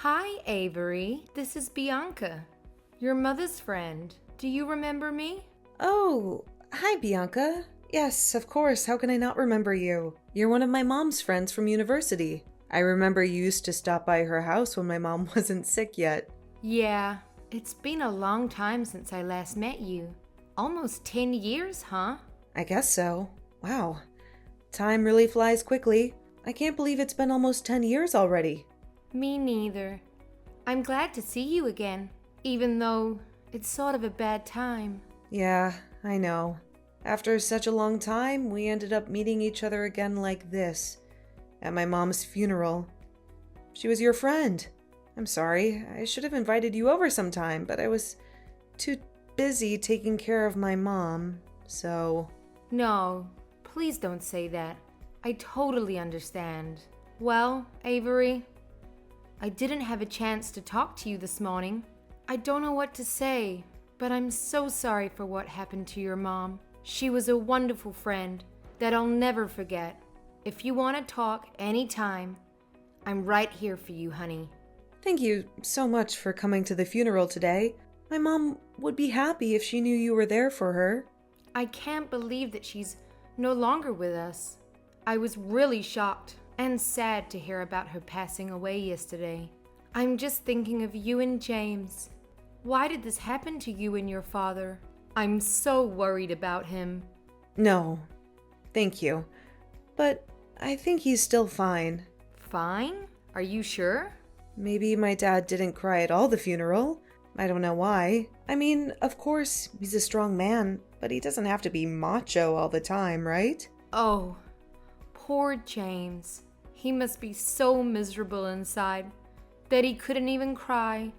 Hi, Avery. This is Bianca, your mother's friend. Do you remember me? Oh, hi, Bianca. Yes, of course. How can I not remember you? You're one of my mom's friends from university. I remember you used to stop by her house when my mom wasn't sick yet. Yeah, it's been a long time since I last met you. Almost 10 years, huh? I guess so. Wow. Time really flies quickly. I can't believe it's been almost 10 years already. Me neither. I'm glad to see you again, even though it's sort of a bad time. Yeah, I know. After such a long time, we ended up meeting each other again like this, at my mom's funeral. She was your friend. I'm sorry, I should have invited you over sometime, but I was too busy taking care of my mom, so... No, please don't say that. I totally understand. Well, Avery, I didn't have a chance to talk to you this morning. I don't know what to say, but I'm so sorry for what happened to your mom. She was a wonderful friend that I'll never forget. If you want to talk anytime, I'm right here for you, honey. Thank you so much for coming to the funeral today. My mom would be happy if she knew you were there for her. I can't believe that she's no longer with us. I was really shocked and sad to hear about her passing away yesterday. I'm just thinking of you and James. Why did this happen to you and your father? I'm so worried about him. No, thank you. But I think he's still fine. Fine? Are you sure? Maybe my dad didn't cry at all the funeral. I don't know why. I mean, of course, he's a strong man, but he doesn't have to be macho all the time, right? Oh, poor James. He must be so miserable inside that he couldn't even cry.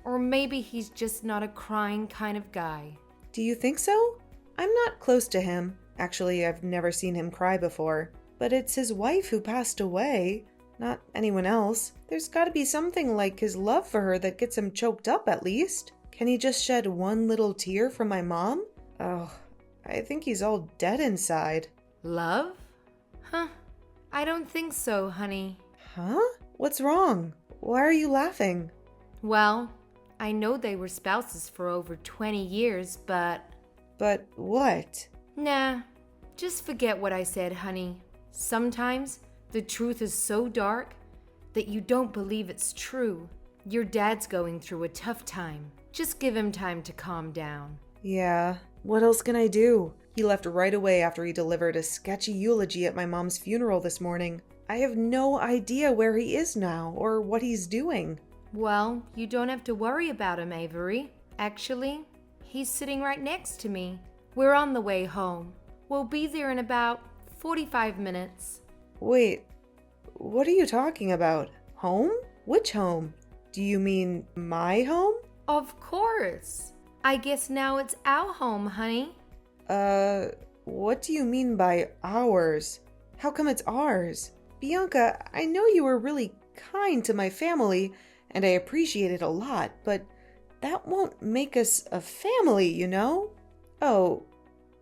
Or maybe he's just not a crying kind of guy. Do you think so? I'm not close to him. Actually, I've never seen him cry before. But it's his wife who passed away, not anyone else. There's gotta be something like his love for her that gets him choked up at least. Can he just shed one little tear for my mom? Oh, I think he's all dead inside. Love? Huh. I don't think so, honey. Huh? What's wrong? Why are you laughing? Well, I know they were spouses for over 20 years, but... But what? Nah, just forget what I said, honey. Sometimes the truth is so dark that you don't believe it's true. Your dad's going through a tough time. Just give him time to calm down. Yeah, what else can I do? He left right away after he delivered a sketchy eulogy at my mom's funeral this morning. I have no idea where he is now or what he's doing. Well, you don't have to worry about him, Avery. Actually, he's sitting right next to me. We're on the way home. We'll be there in about 45 minutes. Wait, what are you talking about? Home? Which home? Do you mean my home? Of course. I guess now it's our home, honey. What do you mean by ours? How come it's ours? Bianca, I know you were really kind to my family, and I appreciate it a lot, but that won't make us a family, you know? Oh,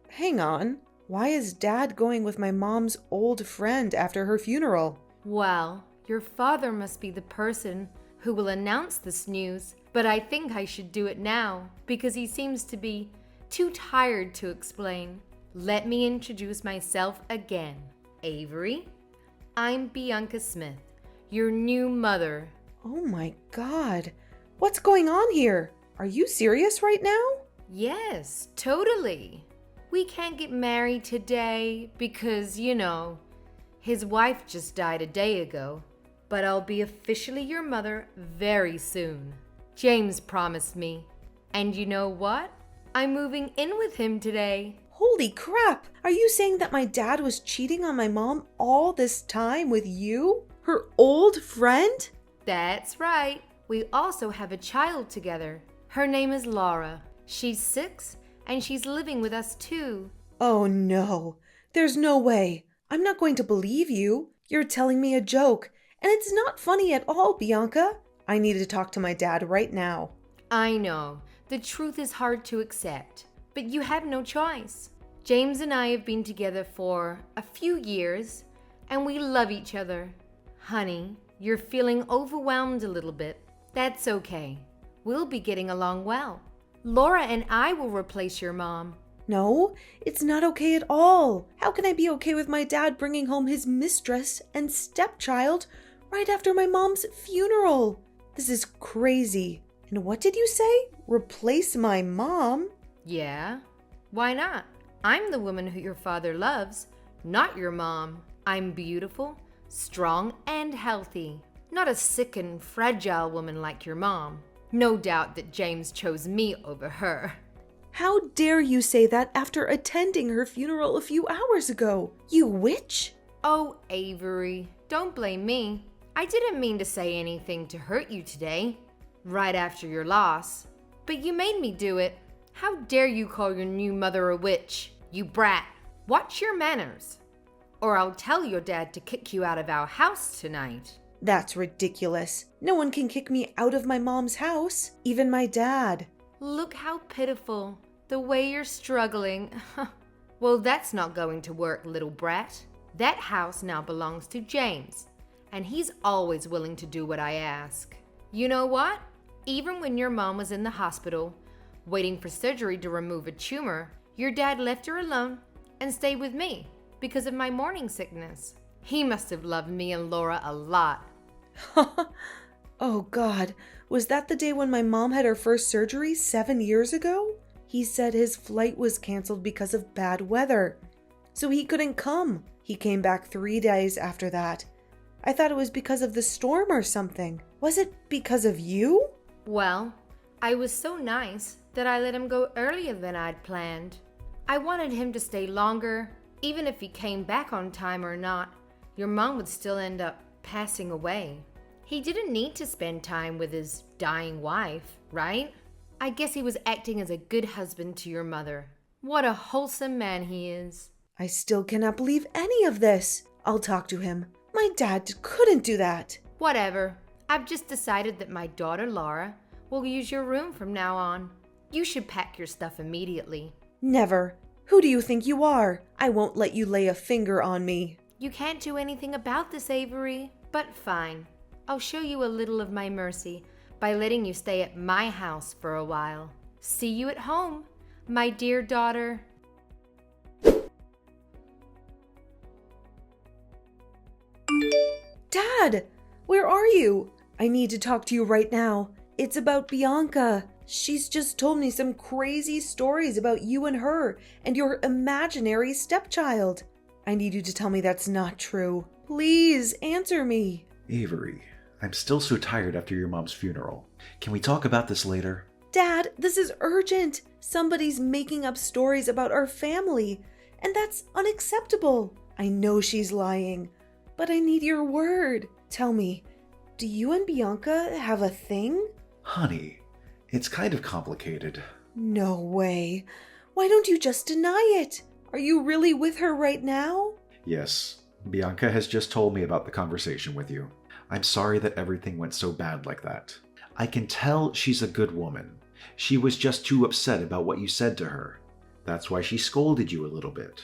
hang on. Why is Dad going with my mom's old friend after her funeral? Well, your father must be the person who will announce this news, but I think I should do it now because he seems to be too tired to explain. Let me introduce myself again. Avery, I'm Bianca Smith, your new mother. Oh my God. What's going on here? Are you serious right now? Yes, totally. We can't get married today because, his wife just died a day ago. But I'll be officially your mother very soon. James promised me. And you know what? I'm moving in with him today. Holy crap! Are you saying that my dad was cheating on my mom all this time with you? Her old friend? That's right. We also have a child together. Her name is Laura. She's 6 and she's living with us too. Oh no. There's no way. I'm not going to believe you. You're telling me a joke. And it's not funny at all, Bianca. I need to talk to my dad right now. I know. The truth is hard to accept. But you have no choice. James and I have been together for a few years and we love each other. Honey, You're feeling overwhelmed a little bit. That's okay. We'll be getting along well. Laura and I will replace your mom. No, it's not okay at all. How can I be okay with my dad bringing home his mistress and stepchild right after my mom's funeral? This is crazy. And what did you say? Replace my mom? Yeah? Why not? I'm the woman who your father loves, not your mom. I'm beautiful, strong, and healthy. Not a sick and fragile woman like your mom. No doubt that James chose me over her. How dare you say that after attending her funeral a few hours ago? You witch! Oh, Avery, don't blame me. I didn't mean to say anything to hurt you today, right after your loss. But you made me do it. How dare you call your new mother a witch? You brat. Watch your manners. Or I'll tell your dad to kick you out of our house tonight. That's ridiculous. No one can kick me out of my mom's house, even my dad. Look how pitiful. The way you're struggling. Well, that's not going to work, little brat. That house now belongs to James, and he's always willing to do what I ask. You know what? Even when your mom was in the hospital, waiting for surgery to remove a tumor, your dad left her alone and stayed with me because of my morning sickness. He must have loved me and Laura a lot. Oh God, was that the day when my mom had her first surgery 7 years ago? He said his flight was canceled because of bad weather, so he couldn't come. He came back 3 days after that. I thought it was because of the storm or something. Was it because of you? Well, I was so nice that I let him go earlier than I'd planned. I wanted him to stay longer. Even if he came back on time or not, your mom would still end up passing away. He didn't need to spend time with his dying wife, right? I guess he was acting as a good husband to your mother. What a wholesome man he is. I still cannot believe any of this. I'll talk to him. My dad couldn't do that. Whatever. I've just decided that my daughter Laura will use your room from now on. You should pack your stuff immediately. Never. Who do you think you are? I won't let you lay a finger on me. You can't do anything about this, Avery. But fine. I'll show you a little of my mercy by letting you stay at my house for a while. See you at home, my dear daughter. Dad, where are you? I need to talk to you right now. It's about Bianca. She's just told me some crazy stories about you and her and your imaginary stepchild. I need you to tell me that's not true. Please answer me. Avery, I'm still so tired after your mom's funeral. Can we talk about this later? Dad, this is urgent. Somebody's making up stories about our family, and that's unacceptable. I know she's lying, but I need your word. Tell me, do you and Bianca have a thing? Honey, it's kind of complicated. No way. Why don't you just deny it? Are you really with her right now? Yes, Bianca has just told me about the conversation with you. I'm sorry that everything went so bad like that. I can tell she's a good woman. She was just too upset about what you said to her. That's why she scolded you a little bit.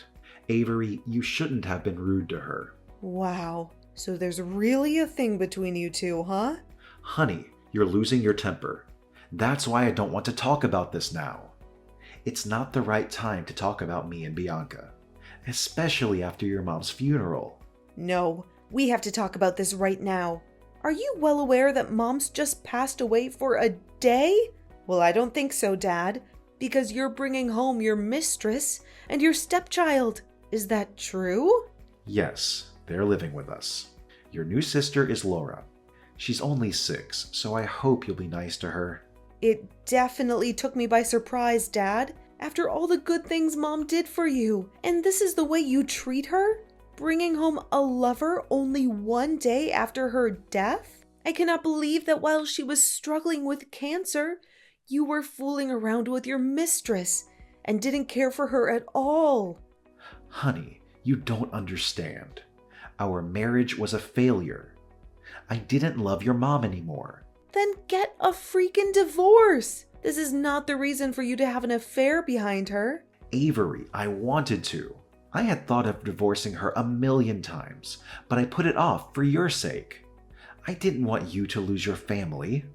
Avery, you shouldn't have been rude to her. Wow. So there's really a thing between you two, huh? Honey, you're losing your temper. That's why I don't want to talk about this now. It's not the right time to talk about me and Bianca, especially after your mom's funeral. No, we have to talk about this right now. Are you well aware that Mom's just passed away for a day? Well, I don't think so, Dad, because you're bringing home your mistress and your stepchild. Is that true? Yes, they're living with us. Your new sister is Laura. She's only 6, so I hope you'll be nice to her. It definitely took me by surprise, Dad, after all the good things Mom did for you. And this is the way you treat her? Bringing home a lover only 1 day after her death? I cannot believe that while she was struggling with cancer, you were fooling around with your mistress and didn't care for her at all. Honey, you don't understand. Our marriage was a failure. I didn't love your mom anymore. Then get a freaking divorce. This is not the reason for you to have an affair behind her. Avery, I wanted to. I had thought of divorcing her 1,000,000 times, but I put it off for your sake. I didn't want you to lose your family.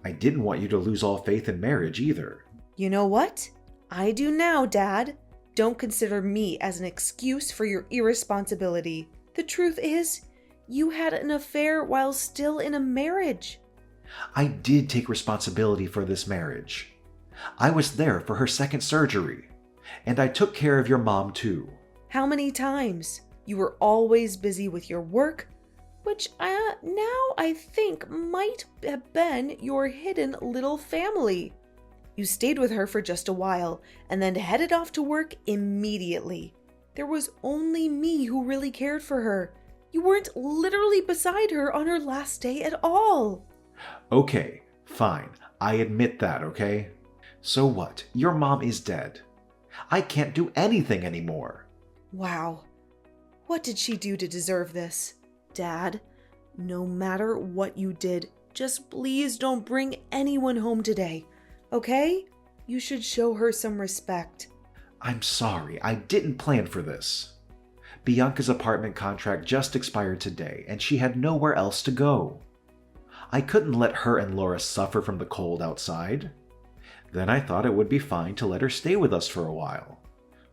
I didn't want you to lose all faith in marriage either. You know what? I do now, Dad. Don't consider me as an excuse for your irresponsibility. The truth is, you had an affair while still in a marriage. I did take responsibility for this marriage. I was there for her second surgery, and I took care of your mom too. How many times? You were always busy with your work, which now I think might have been your hidden little family. You stayed with her for just a while and then headed off to work immediately. There was only me who really cared for her. You weren't literally beside her on her last day at all. Okay, fine. I admit that, okay? So what? Your mom is dead. I can't do anything anymore. Wow. What did she do to deserve this? Dad, no matter what you did, just please don't bring anyone home today, okay? You should show her some respect. I'm sorry, I didn't plan for this. Bianca's apartment contract just expired today, and she had nowhere else to go. I couldn't let her and Laura suffer from the cold outside. Then I thought it would be fine to let her stay with us for a while.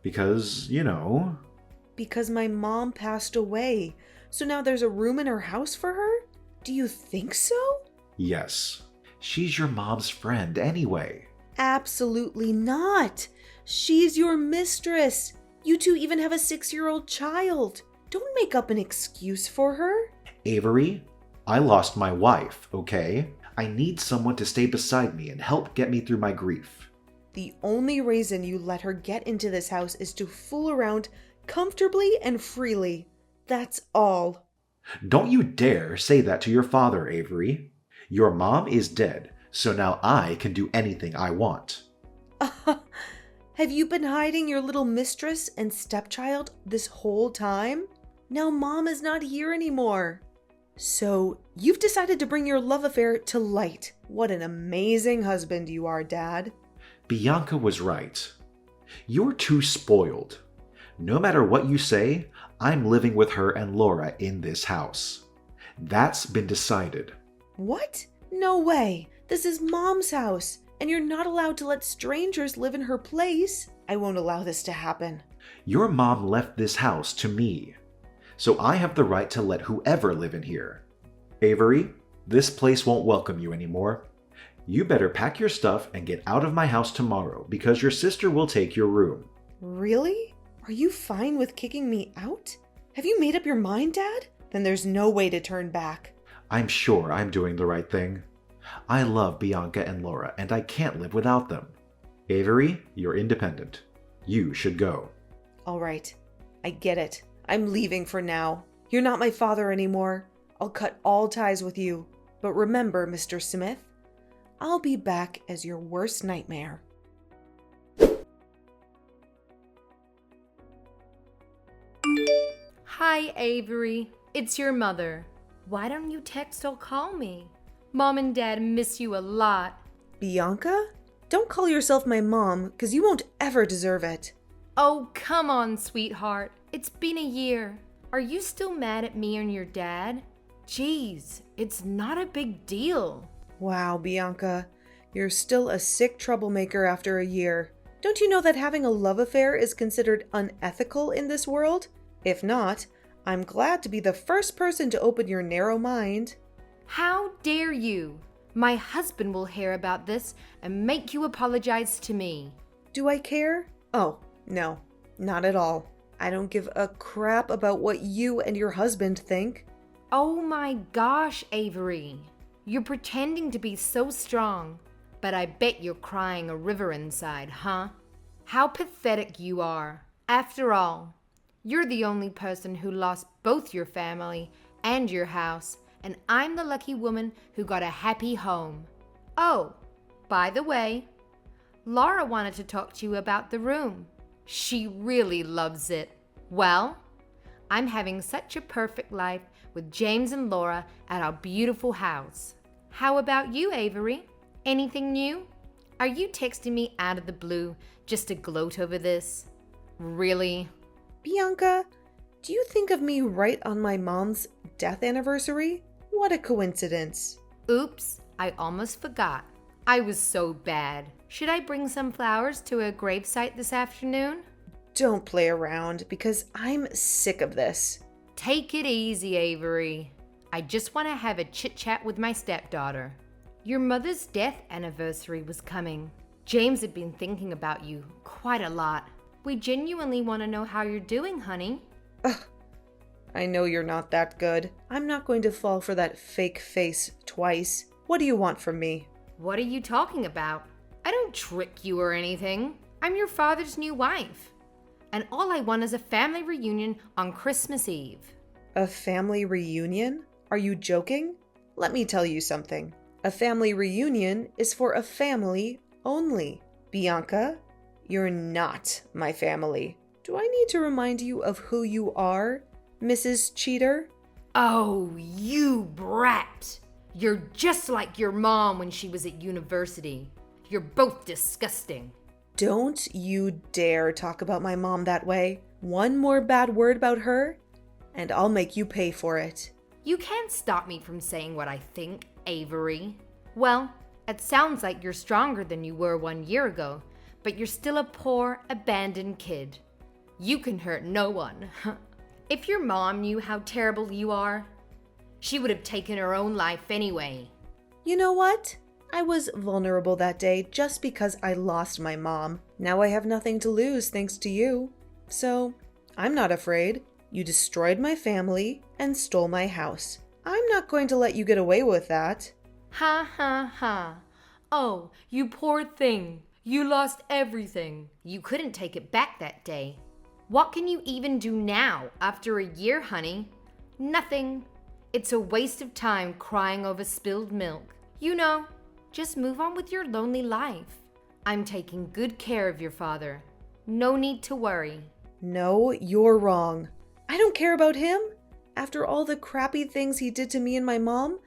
Because, Because my mom passed away, so now there's a room in her house for her? Do you think so? Yes. She's your mom's friend anyway. Absolutely not. She's your mistress. You two even have a 6-year-old child. Don't make up an excuse for her. Avery, I lost my wife, okay? I need someone to stay beside me and help get me through my grief. The only reason you let her get into this house is to fool around comfortably and freely. That's all. Don't you dare say that to your father, Avery. Your mom is dead, so now I can do anything I want. Have you been hiding your little mistress and stepchild this whole time? Now Mom is not here anymore. So you've decided to bring your love affair to light. What an amazing husband you are, Dad. Bianca was right. You're too spoiled. No matter what you say, I'm living with her and Laura in this house. That's been decided. What? No way. This is Mom's house, and you're not allowed to let strangers live in her place. I won't allow this to happen. Your mom left this house to me, so I have the right to let whoever live in here. Avery, this place won't welcome you anymore. You better pack your stuff and get out of my house tomorrow because your sister will take your room. Really? Are you fine with kicking me out? Have you made up your mind, Dad? Then there's no way to turn back. I'm sure I'm doing the right thing. I love Bianca and Laura, and I can't live without them. Avery, you're independent. You should go. All right. I get it. I'm leaving for now. You're not my father anymore. I'll cut all ties with you. But remember, Mr. Smith, I'll be back as your worst nightmare. Hi, Avery. It's your mother. Why don't you text or call me? Mom and Dad miss you a lot. Bianca? Don't call yourself my mom, because you won't ever deserve it. Oh, come on, sweetheart. It's been a year. Are you still mad at me and your dad? Jeez, it's not a big deal. Wow, Bianca. You're still a sick troublemaker after a year. Don't you know that having a love affair is considered unethical in this world? If not, I'm glad to be the first person to open your narrow mind. How dare you? My husband will hear about this and make you apologize to me. Do I care? Oh, no, not at all. I don't give a crap about what you and your husband think. Oh my gosh, Avery. You're pretending to be so strong, but I bet you're crying a river inside, huh? How pathetic you are. After all, you're the only person who lost both your family and your house, and I'm the lucky woman who got a happy home. Oh, by the way, Laura wanted to talk to you about the room. She really loves it. Well, I'm having such a perfect life with James and Laura at our beautiful house. How about you, Avery? Anything new? Are you texting me out of the blue just to gloat over this? Really? Bianca, do you think of me right on my mom's death anniversary? What a coincidence. Oops, I almost forgot. I was so bad. Should I bring some flowers to a gravesite this afternoon? Don't play around because I'm sick of this. Take it easy, Avery. I just want to have a chit-chat with my stepdaughter. Your mother's death anniversary was coming. James had been thinking about you quite a lot. We genuinely want to know how you're doing, honey. Ugh, I know you're not that good. I'm not going to fall for that fake face twice. What do you want from me? What are you talking about? I don't trick you or anything. I'm your father's new wife. And all I want is a family reunion on Christmas Eve. A family reunion? Are you joking? Let me tell you something. A family reunion is for a family only. Bianca, you're not my family. Do I need to remind you of who you are, Mrs. Cheater? Oh, you brat. You're just like your mom when she was at university. You're both disgusting. Don't you dare talk about my mom that way. One more bad word about her, and I'll make you pay for it. You can't stop me from saying what I think, Avery. Well, it sounds like you're stronger than you were 1 year ago, but you're still a poor, abandoned kid. You can hurt no one. If your mom knew how terrible you are, she would have taken her own life anyway. You know what? I was vulnerable that day just because I lost my mom. Now I have nothing to lose thanks to you. So, I'm not afraid. You destroyed my family and stole my house. I'm not going to let you get away with that. Ha ha ha. Oh, you poor thing. You lost everything. You couldn't take it back that day. What can you even do now after a year, honey? Nothing. It's a waste of time crying over spilled milk. You know, just move on with your lonely life. I'm taking good care of your father. No need to worry. No, you're wrong. I don't care about him. After all the crappy things he did to me and my mom,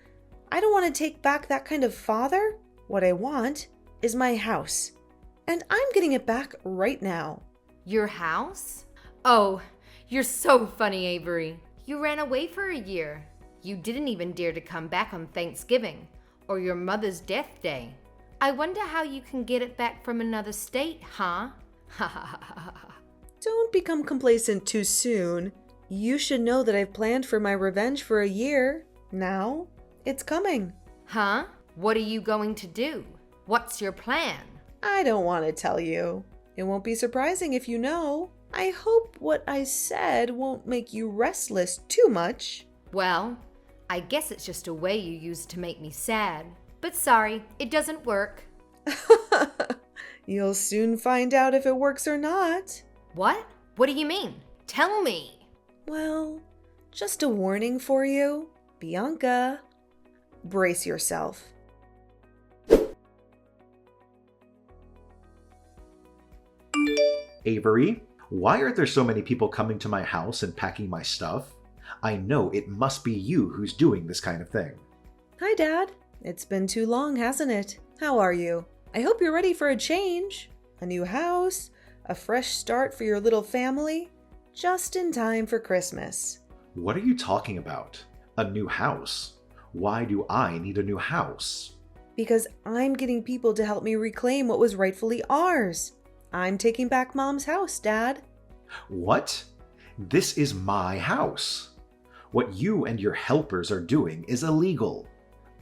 I don't want to take back that kind of father. What I want is my house. And I'm getting it back right now. Your house? Oh, you're so funny, Avery. You ran away for a year. You didn't even dare to come back on Thanksgiving or your mother's death day. I wonder how you can get it back from another state, huh? Ha ha ha ha. Don't become complacent too soon. You should know that I've planned for my revenge for a year. Now, it's coming. Huh? What are you going to do? What's your plan? I don't want to tell you. It won't be surprising if you know. I hope what I said won't make you restless too much. Well, I guess it's just a way you use to make me sad. But sorry, it doesn't work. You'll soon find out if it works or not. What? What do you mean? Tell me. Well, just a warning for you. Bianca, brace yourself. Avery, why are there so many people coming to my house and packing my stuff? I know it must be you who's doing this kind of thing. Hi, Dad. It's been too long, hasn't it? How are you? I hope you're ready for a change. A new house, a fresh start for your little family, just in time for Christmas. What are you talking about? A new house? Why do I need a new house? Because I'm getting people to help me reclaim what was rightfully ours. I'm taking back Mom's house, Dad. What? This is my house. What you and your helpers are doing is illegal.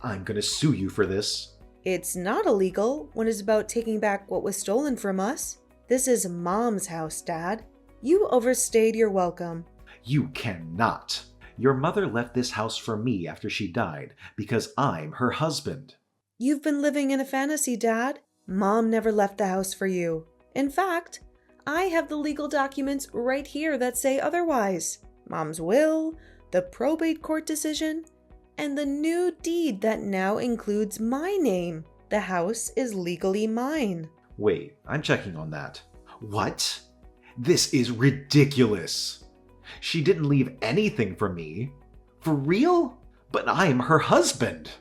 I'm gonna sue you for this. It's not illegal when it's about taking back what was stolen from us. This is Mom's house, Dad. You overstayed your welcome. You cannot. Your mother left this house for me after she died because I'm her husband. You've been living in a fantasy, Dad. Mom never left the house for you. In fact, I have the legal documents right here that say otherwise. Mom's will, the probate court decision, and the new deed that now includes my name. The house is legally mine. Wait, I'm checking on that. What? This is ridiculous. She didn't leave anything for me. For real? But I'm her husband.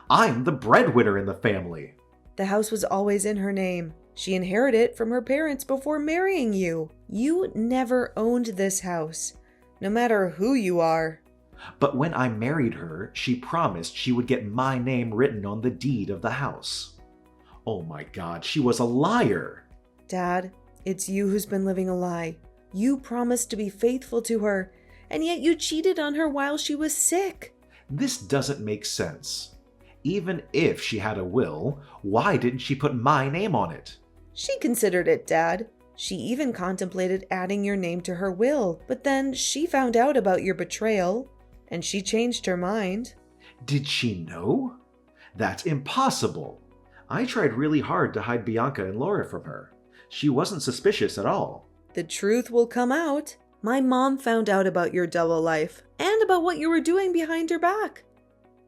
I'm the breadwinner in the family. The house was always in her name. She inherited it from her parents before marrying you. You never owned this house, no matter who you are. But when I married her, she promised she would get my name written on the deed of the house. Oh my God, she was a liar. Dad, it's you who's been living a lie. You promised to be faithful to her, and yet you cheated on her while she was sick. This doesn't make sense. Even if she had a will, why didn't she put my name on it? She considered it, Dad. She even contemplated adding your name to her will, but then she found out about your betrayal, and she changed her mind. Did she know? That's impossible. I tried really hard to hide Bianca and Laura from her. She wasn't suspicious at all. The truth will come out. My mom found out about your double life and about what you were doing behind her back.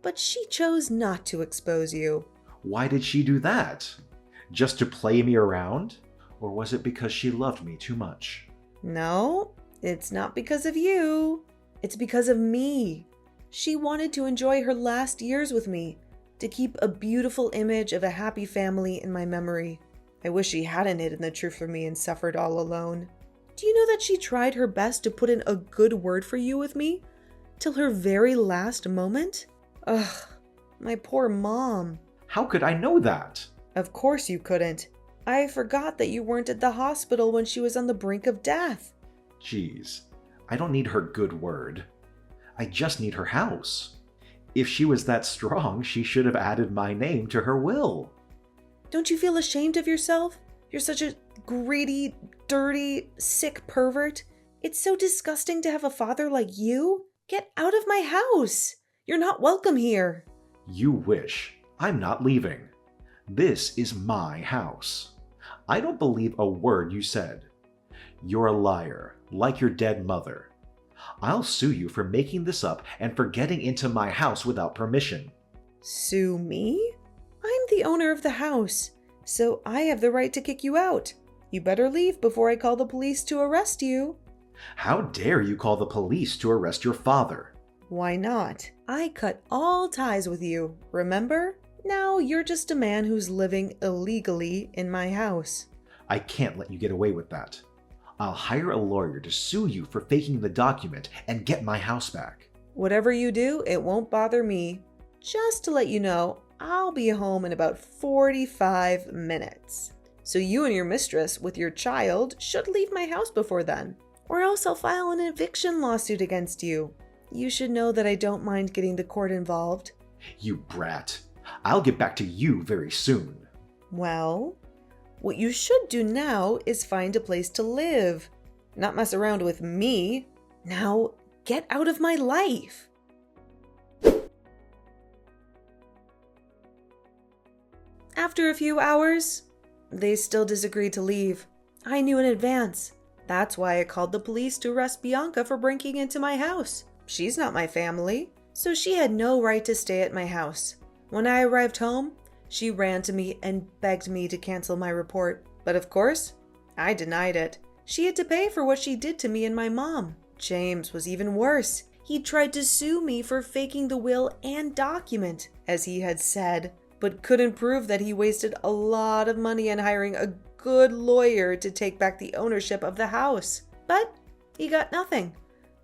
But she chose not to expose you. Why did she do that? Just to play me around? Or was it because she loved me too much? No, it's not because of you. It's because of me. She wanted to enjoy her last years with me, to keep a beautiful image of a happy family in my memory. I wish she hadn't hidden the truth from me and suffered all alone. Do you know that she tried her best to put in a good word for you with me? Till her very last moment? Ugh, my poor mom. How could I know that? Of course you couldn't. I forgot that you weren't at the hospital when she was on the brink of death. Jeez, I don't need her good word. I just need her house. If she was that strong, she should have added my name to her will. Don't you feel ashamed of yourself? You're such a greedy, dirty, sick pervert. It's so disgusting to have a father like you. Get out of my house. You're not welcome here. You wish. I'm not leaving. This is my house. I don't believe a word you said. You're a liar, like your dead mother. I'll sue you for making this up and for getting into my house without permission. Sue me? I'm the owner of the house, so I have the right to kick you out. You better leave before I call the police to arrest you. How dare you call the police to arrest your father? Why not? I cut all ties with you, remember? Now you're just a man who's living illegally in my house. I can't let you get away with that. I'll hire a lawyer to sue you for faking the document and get my house back. Whatever you do, it won't bother me. Just to let you know, I'll be home in about 45 minutes. So you and your mistress with your child should leave my house before then, or else I'll file an eviction lawsuit against you. You should know that I don't mind getting the court involved. You brat. I'll get back to you very soon. Well, what you should do now is find a place to live, not mess around with me. Now, get out of my life. After a few hours, they still disagreed to leave. I knew in advance. That's why I called the police to arrest Bianca for breaking into my house. She's not my family, so she had no right to stay at my house. When I arrived home, she ran to me and begged me to cancel my report. But of course, I denied it. She had to pay for what she did to me and my mom. James was even worse. He tried to sue me for faking the will and document, as he had said, but couldn't prove that he wasted a lot of money on hiring a good lawyer to take back the ownership of the house. But he got nothing,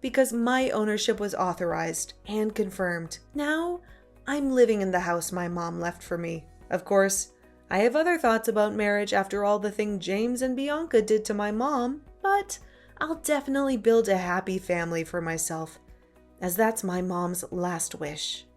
because my ownership was authorized and confirmed. Now, I'm living in the house my mom left for me. Of course, I have other thoughts about marriage after all the thing James and Bianca did to my mom, but I'll definitely build a happy family for myself, as that's my mom's last wish.